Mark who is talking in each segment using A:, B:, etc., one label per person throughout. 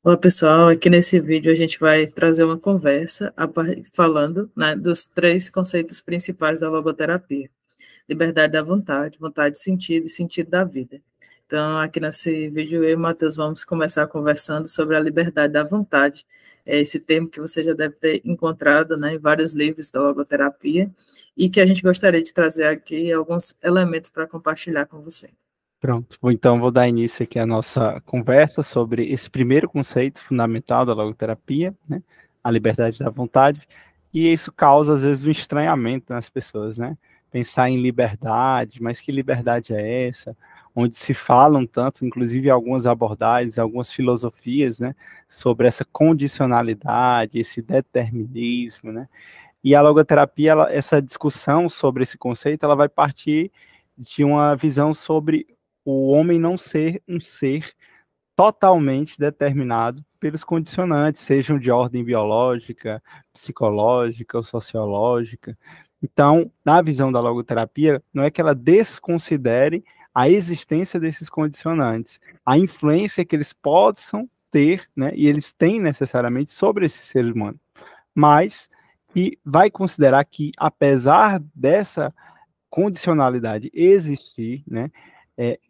A: Olá, pessoal. Aqui nesse vídeo a gente vai trazer uma conversa falando, né, dos três conceitos principais da logoterapia: liberdade da vontade, vontade de sentido e sentido da vida. Então, aqui nesse vídeo, eu e o Matheus vamos começar conversando sobre a liberdade da vontade, esse termo que você já deve ter encontrado, né, em vários livros da logoterapia, e que a gente gostaria de trazer aqui alguns elementos para compartilhar com você.
B: Pronto, então vou dar início aqui à nossa conversa sobre esse primeiro conceito fundamental da logoterapia, né? A liberdade da vontade, e isso causa às vezes um estranhamento nas pessoas, né? Pensar em liberdade, mas que liberdade é essa? Onde se falam tanto, inclusive algumas abordagens, algumas filosofias, né? Sobre essa condicionalidade, esse determinismo, né? E a logoterapia, essa discussão sobre esse conceito, ela vai partir de uma visão sobre o homem não ser um ser totalmente determinado pelos condicionantes, sejam de ordem biológica, psicológica ou sociológica. Então, na visão da logoterapia, não é que ela desconsidere a existência desses condicionantes, a influência que eles possam ter, né, e eles têm necessariamente sobre esse ser humano, mas que vai considerar que, apesar dessa condicionalidade existir, né,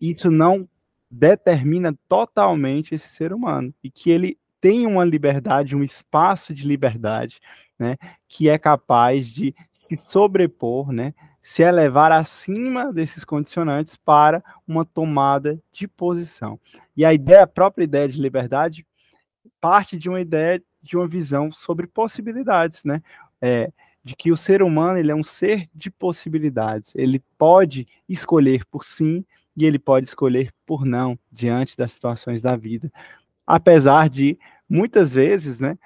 B: isso não determina totalmente esse ser humano, e que ele tem uma liberdade, um espaço de liberdade, né, que é capaz de se sobrepor, né, se elevar acima desses condicionantes para uma tomada de posição. E a própria ideia de liberdade parte de uma ideia, de uma visão sobre possibilidades, né? De que o ser humano ele é um ser de possibilidades. Ele pode escolher por sim e ele pode escolher por não diante das situações da vida. Apesar de, muitas vezes, né,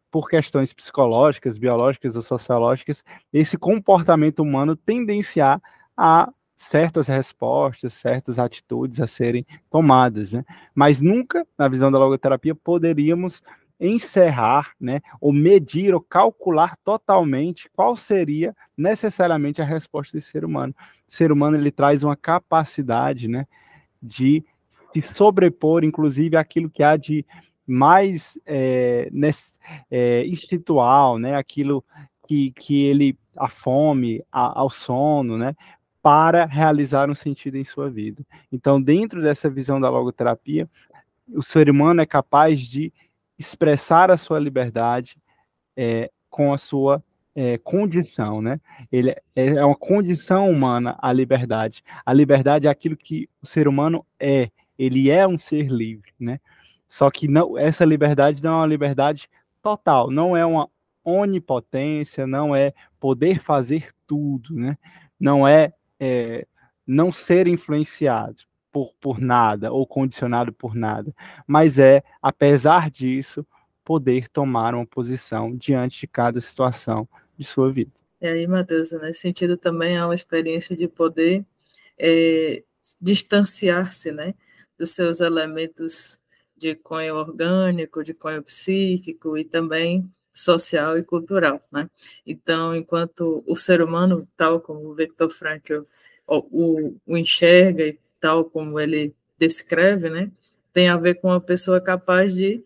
B: por questões psicológicas, biológicas ou sociológicas, esse comportamento humano tendenciar a certas respostas, certas atitudes a serem tomadas, né? Mas nunca, na visão da logoterapia, poderíamos encerrar, né, ou medir ou calcular totalmente qual seria necessariamente a resposta desse ser humano. O ser humano ele traz uma capacidade, né, de se sobrepor, inclusive, aquilo que há de mais institucional, né, aquilo que ele, a fome, ao sono, né, para realizar um sentido em sua vida. Então, dentro dessa visão da logoterapia, o ser humano é capaz de expressar a sua liberdade com a sua condição, né? Ele é uma condição humana a liberdade. A liberdade é aquilo que o ser humano é. Ele é um ser livre, né? Só que não, essa liberdade não é uma liberdade total, não é uma onipotência, não é poder fazer tudo, né? Não é não ser influenciado por nada ou condicionado por nada, mas apesar disso, poder tomar uma posição diante de cada situação de sua vida.
A: E aí, Matheus, nesse sentido também há uma experiência de poder é, distanciar-se, né, dos seus elementos de cunho orgânico, de cunho psíquico e também social e cultural, né? Então, enquanto o ser humano, tal como o Viktor Frankl o enxerga e tal como ele descreve, né, tem a ver com uma pessoa capaz de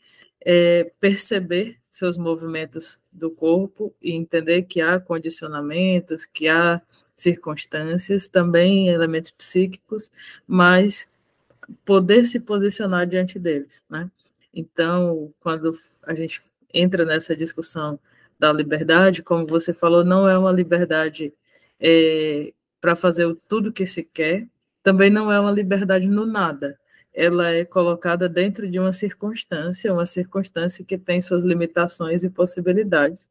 A: perceber seus movimentos do corpo e entender que há condicionamentos, que há circunstâncias, também elementos psíquicos, mas poder se posicionar diante deles, né? Então, quando a gente entra nessa discussão da liberdade, como você falou, não é uma liberdade para fazer tudo que se quer, também não é uma liberdade no nada. Ela é colocada dentro de uma circunstância que tem suas limitações e possibilidades,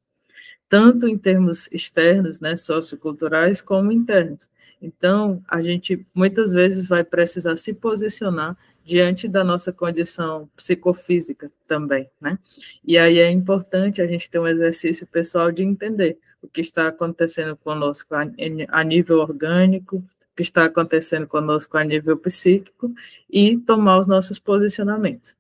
A: tanto em termos externos, né, socioculturais, como internos. Então, a gente muitas vezes vai precisar se posicionar diante da nossa condição psicofísica também, né? E aí é importante a gente ter um exercício pessoal de entender o que está acontecendo conosco a nível orgânico, o que está acontecendo conosco a nível psíquico e tomar os nossos posicionamentos.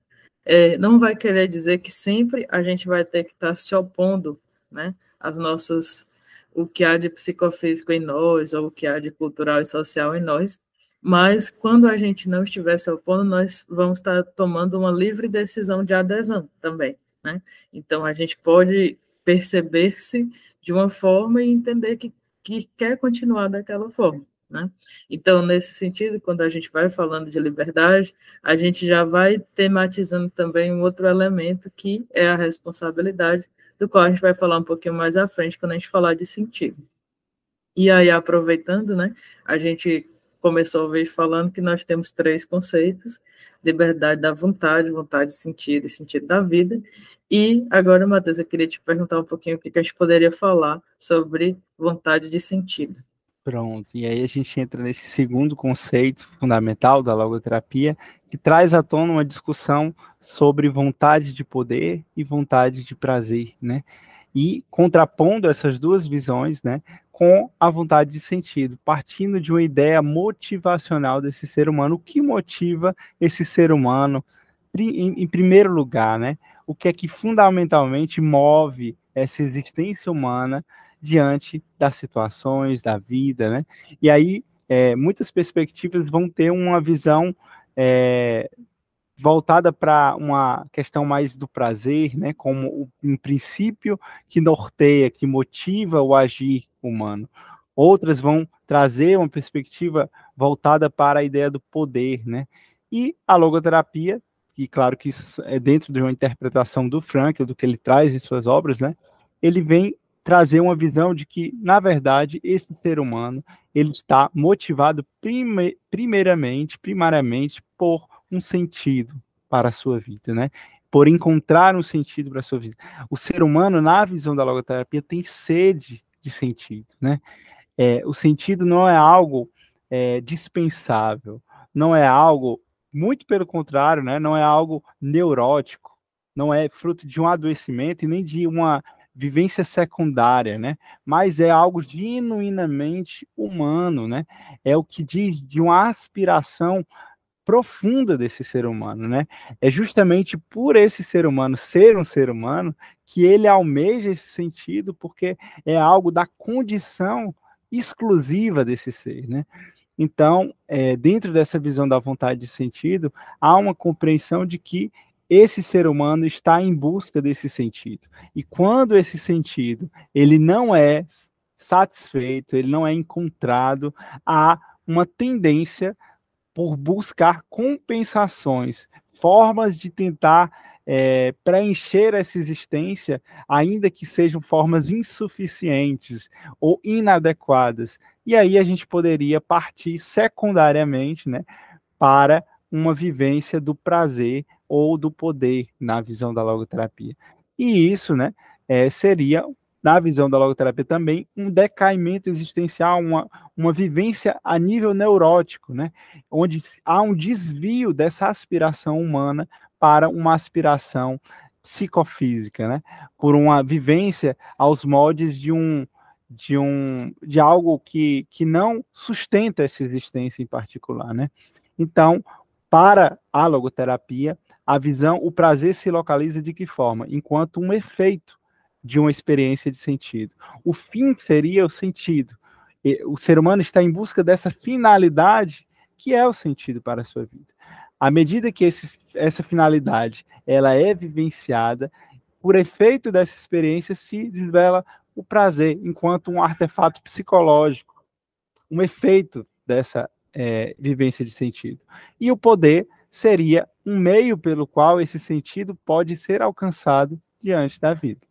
A: Não vai querer dizer que sempre a gente vai ter que estar se opondo, né, as nossas, o que há de psicofísico em nós, ou o que há de cultural e social em nós, Mas, quando a gente não estiver se opondo, nós vamos estar tomando uma livre decisão de adesão também, né? Então, a gente pode perceber-se de uma forma e entender que quer continuar daquela forma, né? Então, nesse sentido, quando a gente vai falando de liberdade, a gente já vai tematizando também um outro elemento, que é a responsabilidade, do qual a gente vai falar um pouquinho mais à frente, quando a gente falar de sentido. E aí, aproveitando, né, a gente começou a vez falando que nós temos 3 conceitos: liberdade da vontade, vontade de sentido e sentido da vida. E agora, Matheus, eu queria te perguntar um pouquinho o que a gente poderia falar sobre vontade de sentido.
B: Pronto, e aí a gente entra nesse segundo conceito fundamental da logoterapia, que traz à tona uma discussão sobre vontade de poder e vontade de prazer, né? E contrapondo essas duas visões, né, com a vontade de sentido, partindo de uma ideia motivacional desse ser humano. O que motiva esse ser humano, em primeiro lugar, né? O que é que fundamentalmente move essa existência humana diante das situações, da vida, né? E aí, muitas perspectivas vão ter uma visão voltada para uma questão mais do prazer, né, como um princípio que norteia, que motiva o agir humano. Outras vão trazer uma perspectiva voltada para a ideia do poder, né? E a logoterapia, e claro que isso é dentro de uma interpretação do Frankl, do que ele traz em suas obras, né? Ele vem trazer uma visão de que, na verdade, esse ser humano, ele está motivado primariamente por um sentido para a sua vida, né? Por encontrar um sentido para a sua vida. O ser humano, na visão da logoterapia, tem sede de sentido, né? O sentido não é algo dispensável, não é algo, muito pelo contrário, né? Não é algo neurótico, não é fruto de um adoecimento e nem de uma vivência secundária, né? Mas é algo genuinamente humano, né? É o que diz de uma aspiração profunda desse ser humano, né? É justamente por esse ser humano ser um ser humano que ele almeja esse sentido, porque é algo da condição exclusiva desse ser, né? Então, dentro dessa visão da vontade de sentido, há uma compreensão de que esse ser humano está em busca desse sentido. E quando esse sentido ele não é satisfeito, ele não é encontrado, há uma tendência por buscar compensações, formas de tentar preencher essa existência, ainda que sejam formas insuficientes ou inadequadas. E aí a gente poderia partir secundariamente, né, para uma vivência do prazer ou do poder na visão da logoterapia. E isso, né, seria, na visão da logoterapia também, um decaimento existencial, uma vivência a nível neurótico, né, onde há um desvio dessa aspiração humana para uma aspiração psicofísica, né, por uma vivência aos moldes de algo que não sustenta essa existência em particular, né? Então, para a logoterapia, a visão, o prazer se localiza de que forma? Enquanto um efeito de uma experiência de sentido. O fim seria o sentido. O ser humano está em busca dessa finalidade que é o sentido para a sua vida. À medida que essa finalidade ela é vivenciada, por efeito dessa experiência se revela o prazer enquanto um artefato psicológico, um efeito dessa vivência de sentido. E o poder seria um meio pelo qual esse sentido pode ser alcançado diante da vida,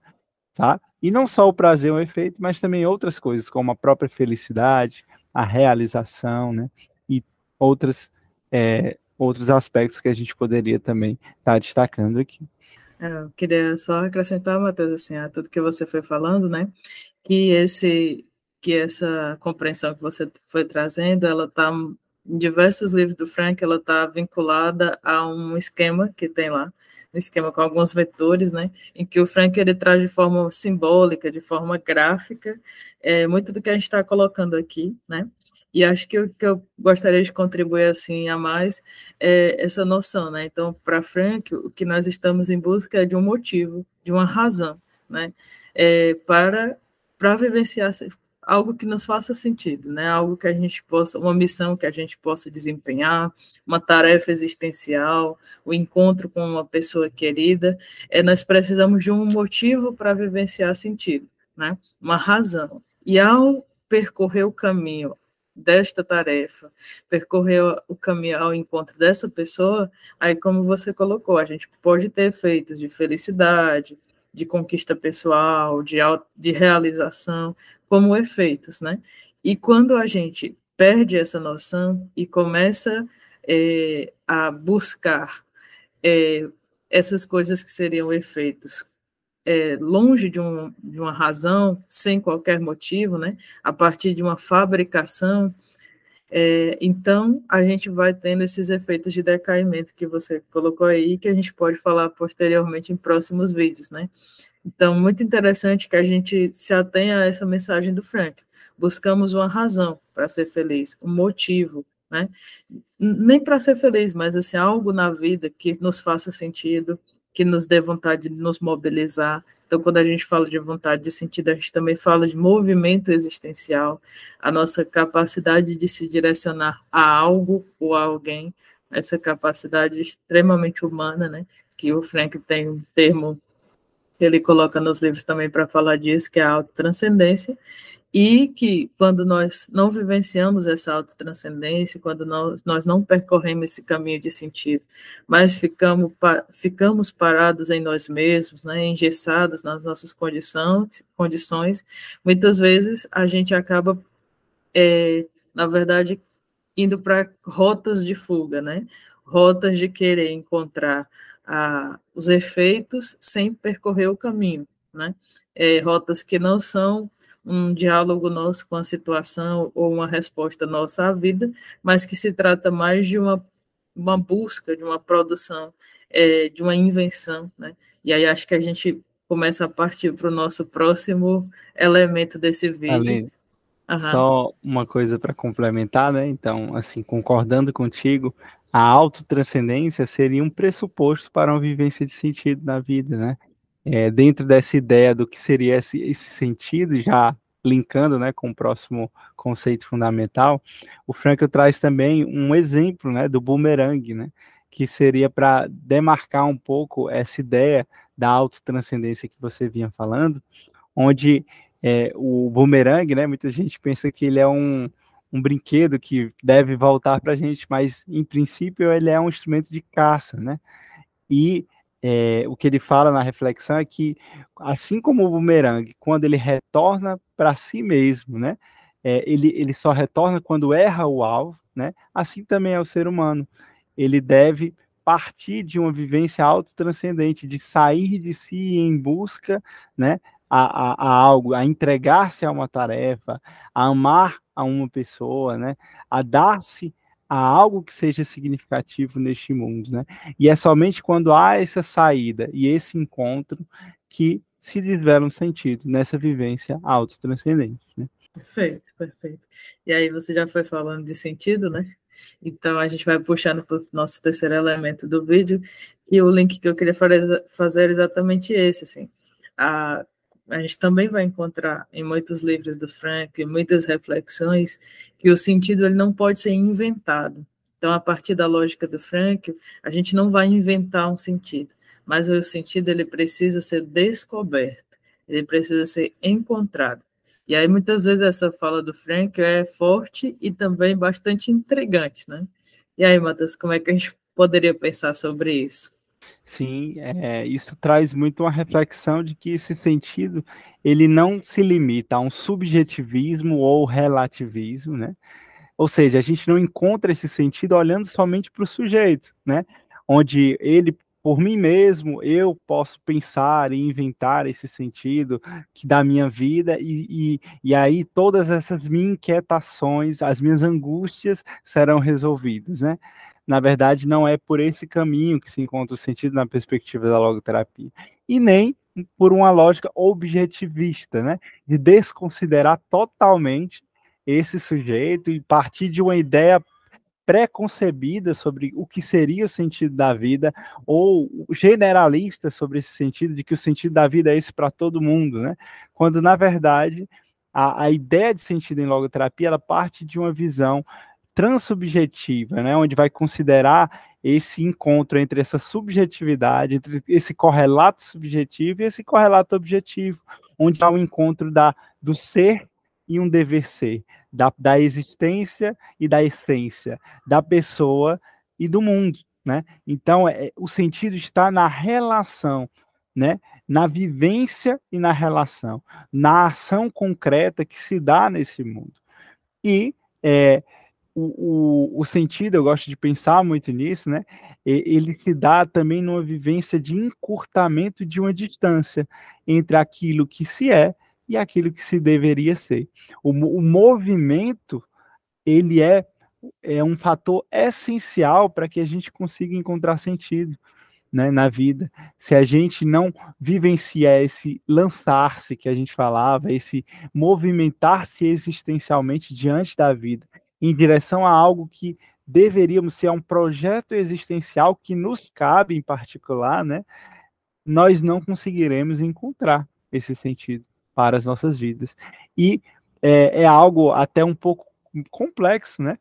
B: tá? E não só o prazer é um efeito, mas também outras coisas, como a própria felicidade, a realização, né? E outros aspectos que a gente poderia também estar destacando aqui.
A: Eu queria só acrescentar, Matheus, assim, a tudo que você foi falando, né? Que essa compreensão que você foi trazendo, ela está em diversos livros do Frank, ela está vinculada a um esquema que tem lá, um esquema com alguns vetores, né, em que o Frank ele traz de forma simbólica, de forma gráfica, muito do que a gente está colocando aqui, né, e acho que o que eu gostaria de contribuir assim a mais é essa noção, né, então para Frank o que nós estamos em busca é de um motivo, de uma razão, né, para vivenciar algo que nos faça sentido, né? Algo que a gente possa, uma missão que a gente possa desempenhar, uma tarefa existencial, o encontro com uma pessoa querida, nós precisamos de um motivo para vivenciar sentido, né? Uma razão. E ao percorrer o caminho desta tarefa, percorrer o caminho ao encontro dessa pessoa, aí como você colocou, a gente pode ter efeitos de felicidade, de conquista pessoal, de realização, como efeitos, né? E quando a gente perde essa noção e começa a buscar essas coisas que seriam efeitos longe de uma razão, sem qualquer motivo, né? A partir de uma fabricação, então a gente vai tendo esses efeitos de decaimento que você colocou aí, que a gente pode falar posteriormente em próximos vídeos, né? Então, muito interessante que a gente se atenha a essa mensagem do Frank. Buscamos uma razão para ser feliz, um motivo, né? Nem para ser feliz, mas assim, algo na vida que nos faça sentido, que nos dê vontade de nos mobilizar. Então, quando a gente fala de vontade de sentido, a gente também fala de movimento existencial, a nossa capacidade de se direcionar a algo ou a alguém, essa capacidade extremamente humana, né? Que o Frank tem um termo que ele coloca nos livros também para falar disso, que é a autotranscendência, e que quando nós não vivenciamos essa autotranscendência, quando nós não percorremos esse caminho de sentido, mas ficamos parados em nós mesmos, né, engessados nas nossas condições, muitas vezes a gente acaba, na verdade, indo para rotas de fuga, né? Rotas de querer encontrar os efeitos sem percorrer o caminho, né? Rotas que não são um diálogo nosso com a situação ou uma resposta nossa à vida, mas que se trata mais de uma busca, de uma produção, de uma invenção, né? E aí acho que a gente começa a partir para o nosso próximo elemento desse vídeo.
B: Aline, só uma coisa para complementar, né? Então, assim, concordando contigo, a autotranscendência seria um pressuposto para uma vivência de sentido na vida, né? Dentro dessa ideia do que seria esse sentido, já linkando, né, com o próximo conceito fundamental, o Frankl traz também um exemplo, né, do bumerangue, né, que seria para demarcar um pouco essa ideia da autotranscendência que você vinha falando, onde o bumerangue, né, muita gente pensa que ele é um brinquedo que deve voltar para a gente, mas em princípio ele é um instrumento de caça, né? E o que ele fala na reflexão é que, assim como o bumerangue, quando ele retorna para si mesmo, né, ele só retorna quando erra o alvo, né? Assim também é o ser humano. Ele deve partir de uma vivência autotranscendente, de sair de si em busca, né, a algo, a entregar-se a uma tarefa, a amar a uma pessoa, né, a dar-se a algo que seja significativo neste mundo, né? E é somente quando há essa saída e esse encontro que se desvela um sentido nessa vivência autotranscendente, né?
A: Perfeito, perfeito. E aí você já foi falando de sentido, né? Então a gente vai puxando para o nosso terceiro elemento do vídeo, e o link que eu queria fazer é exatamente esse, assim. A gente também vai encontrar em muitos livros do Frank, em muitas reflexões, que o sentido ele não pode ser inventado. Então, a partir da lógica do Frank, a gente não vai inventar um sentido, mas o sentido ele precisa ser descoberto, ele precisa ser encontrado. E aí, muitas vezes, essa fala do Frank é forte e também bastante intrigante, né? E aí, Matheus, como é que a gente poderia pensar sobre isso?
B: Sim, isso traz muito uma reflexão de que esse sentido, ele não se limita a um subjetivismo ou relativismo, né? Ou seja, a gente não encontra esse sentido olhando somente para o sujeito, né? Onde ele, por mim mesmo, eu posso pensar e inventar esse sentido que da minha vida, e aí todas essas minhas inquietações, as minhas angústias serão resolvidas, né? Na verdade, não é por esse caminho que se encontra o sentido na perspectiva da logoterapia. E nem por uma lógica objetivista, né? De desconsiderar totalmente esse sujeito e partir de uma ideia pré-concebida sobre o que seria o sentido da vida, ou generalista sobre esse sentido, de que o sentido da vida é esse para todo mundo, né? Quando, na verdade, a ideia de sentido em logoterapia, ela parte de uma visão transsubjetiva, né, onde vai considerar esse encontro entre essa subjetividade, entre esse correlato subjetivo e esse correlato objetivo, onde há um encontro do ser e um dever ser, da existência e da essência, da pessoa e do mundo, né? Então, o sentido está na relação, né? Na vivência e na relação, na ação concreta que se dá nesse mundo. E o sentido, eu gosto de pensar muito nisso, né? Ele se dá também numa vivência de encurtamento de uma distância entre aquilo que se é e aquilo que se deveria ser. O movimento, ele é um fator essencial para que a gente consiga encontrar sentido, né, na vida. Se a gente não vivenciar esse lançar-se que a gente falava, esse movimentar-se existencialmente diante da vida, em direção a algo que deveríamos ser, um projeto existencial que nos cabe em particular, né, nós não conseguiremos encontrar esse sentido para as nossas vidas. E é algo até um pouco complexo, né?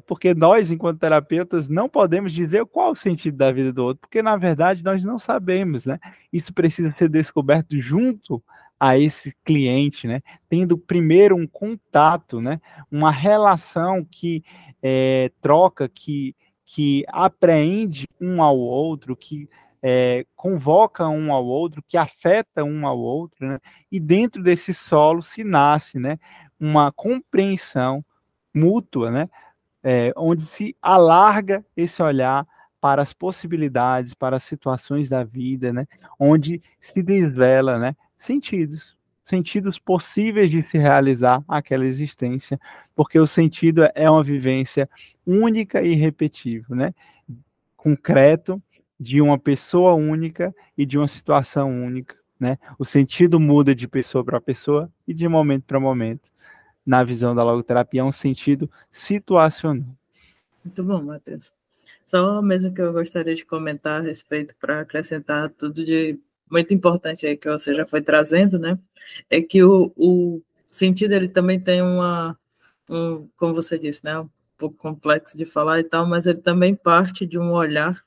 B: Porque nós, enquanto terapeutas, não podemos dizer qual o sentido da vida do outro, porque, na verdade, nós não sabemos, né? Isso precisa ser descoberto junto a esse cliente, né? Tendo primeiro um contato, né? Uma relação que troca, que apreende um ao outro, que convoca um ao outro, que afeta um ao outro, né? E dentro desse solo se nasce, né? Uma compreensão mútua, né? Onde se alarga esse olhar para as possibilidades, para as situações da vida, né? Onde se desvela, né? Sentidos possíveis de se realizar aquela existência, porque o sentido é uma vivência única e irrepetível, né? Concreto, de uma pessoa única e de uma situação única, né? O sentido muda de pessoa para pessoa e de momento para momento. Na visão da logoterapia, é um sentido situacional.
A: Muito bom, Matheus. Só mesmo que eu gostaria de comentar a respeito, para acrescentar tudo de muito importante aí que você já foi trazendo, né? É que o sentido, ele também tem como você disse, né? Um pouco complexo de falar e tal, mas ele também parte de um olhar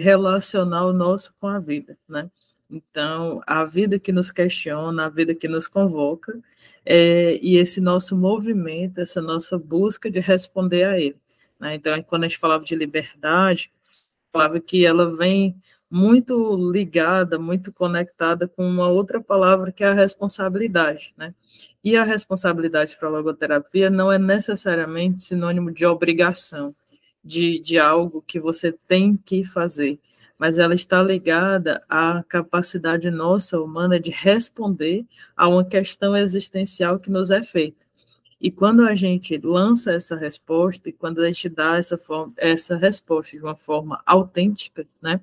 A: relacional nosso com a vida, né? Então, a vida que nos questiona, a vida que nos convoca, e esse nosso movimento, essa nossa busca de responder a ele, né? Então, quando a gente falava de liberdade, falava que ela vem muito ligada, muito conectada com uma outra palavra que é a responsabilidade, né? E a responsabilidade para a logoterapia não é necessariamente sinônimo de obrigação, de algo que você tem que fazer, mas ela está ligada à capacidade nossa, humana, de responder a uma questão existencial que nos é feita. E quando a gente lança essa resposta, e quando a gente dá essa resposta de uma forma autêntica, né,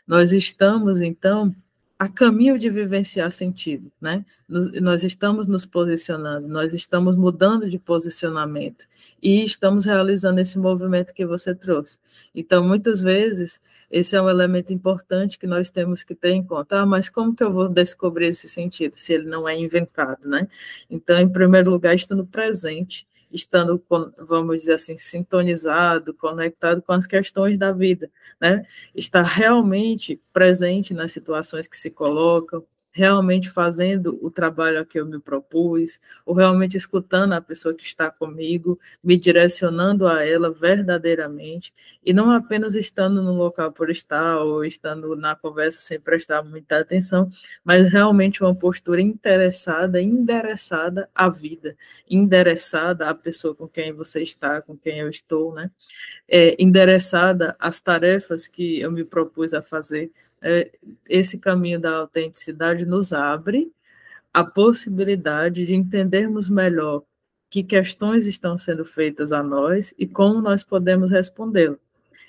A: nós estamos, então, a caminho de vivenciar sentido, né? Nós estamos nos posicionando, nós estamos mudando de posicionamento e estamos realizando esse movimento que você trouxe. Então, muitas vezes, esse é um elemento importante que nós temos que ter em conta. Mas como que eu vou descobrir esse sentido, se ele não é inventado, né? Então, em primeiro lugar, estando presente, estando, vamos dizer assim, sintonizado, conectado com as questões da vida, né? Estar realmente presente nas situações que se colocam, realmente fazendo o trabalho a que eu me propus, ou realmente escutando a pessoa que está comigo, me direcionando a ela verdadeiramente, e não apenas estando no local por estar, ou estando na conversa sem prestar muita atenção, mas realmente uma postura interessada, endereçada à vida, endereçada à pessoa com quem você está, com quem eu estou, né? Endereçada às tarefas que eu me propus a fazer. Esse caminho da autenticidade nos abre a possibilidade de entendermos melhor que questões estão sendo feitas a nós e como nós podemos respondê-las.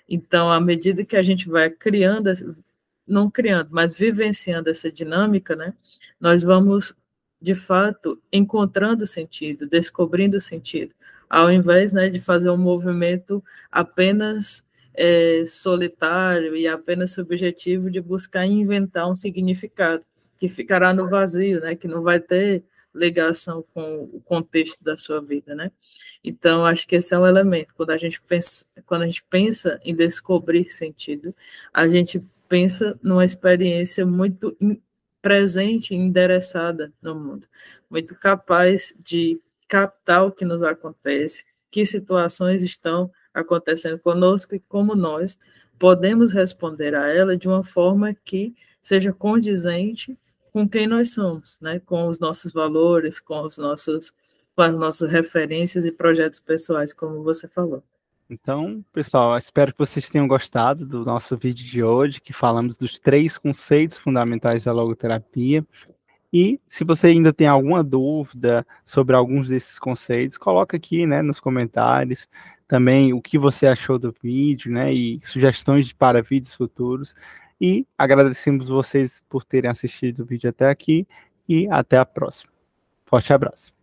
A: Então, à medida que a gente vai criando, não criando, mas vivenciando essa dinâmica, né, nós vamos, de fato, encontrando sentido, descobrindo sentido, ao invés, né, de fazer um movimento apenas solitário e apenas subjetivo de buscar inventar um significado, que ficará no vazio, né, que não vai ter ligação com o contexto da sua vida, né? Então, acho que esse é um elemento. Quando a gente pensa em descobrir sentido, a gente pensa numa experiência muito presente e endereçada no mundo, muito capaz de captar o que nos acontece, que situações estão acontecendo conosco e como nós podemos responder a ela de uma forma que seja condizente com quem nós somos, né? Com os nossos valores, com as nossas referências e projetos pessoais, como você falou.
B: Então, pessoal, espero que vocês tenham gostado do nosso vídeo de hoje, que falamos dos 3 conceitos fundamentais da logoterapia. E se você ainda tem alguma dúvida sobre alguns desses conceitos, coloca aqui, né, nos comentários também o que você achou do vídeo, né, e sugestões para vídeos futuros. E agradecemos vocês por terem assistido o vídeo até aqui e até a próxima. Forte abraço.